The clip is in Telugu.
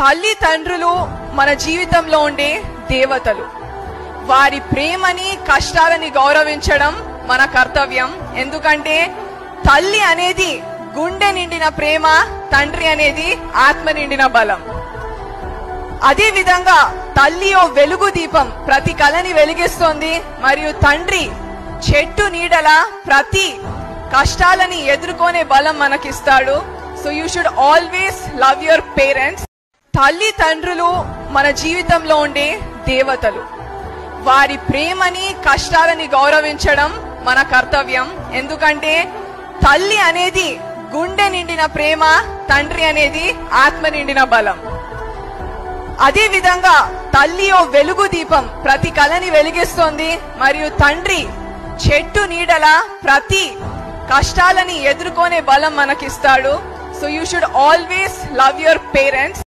తల్లిదండ్రులు మన జీవితంలో ఉండే దేవతలు. వారి ప్రేమని కష్టాలని గౌరవించడం మన కర్తవ్యం. ఎందుకంటే తల్లి అనేది గుండె నిండిన ప్రేమ, తండ్రి అనేది ఆత్మ నిండిన బలం. అదే విధంగా తల్లి ఓ వెలుగు దీపం ప్రతి కళని వెలిగిస్తుంది, మరియు తండ్రి చెట్టు నీడల ప్రతి కష్టాలని ఎదుర్కొనే బలం మనకిస్తాడు. So you should always love your parents. తల్లిదండ్రులు మన జీవితంలో ఉండే దేవతలు. వారి ప్రేమని కష్టాలని గౌరవించడం మన కర్తవ్యం. ఎందుకంటే తల్లి అనేది గుండె నిండిన ప్రేమ, తండ్రి అనేది ఆత్మ నిండిన బలం. అదే విధంగా తల్లి ఓ వెలుగు దీపం ప్రతి కళని వెలిగిస్తుంది, మరియు తండ్రి చెట్టు నీడల ప్రతి కష్టాలని ఎదుర్కొనే బలం మనకిస్తాడు. So you should always love your parents.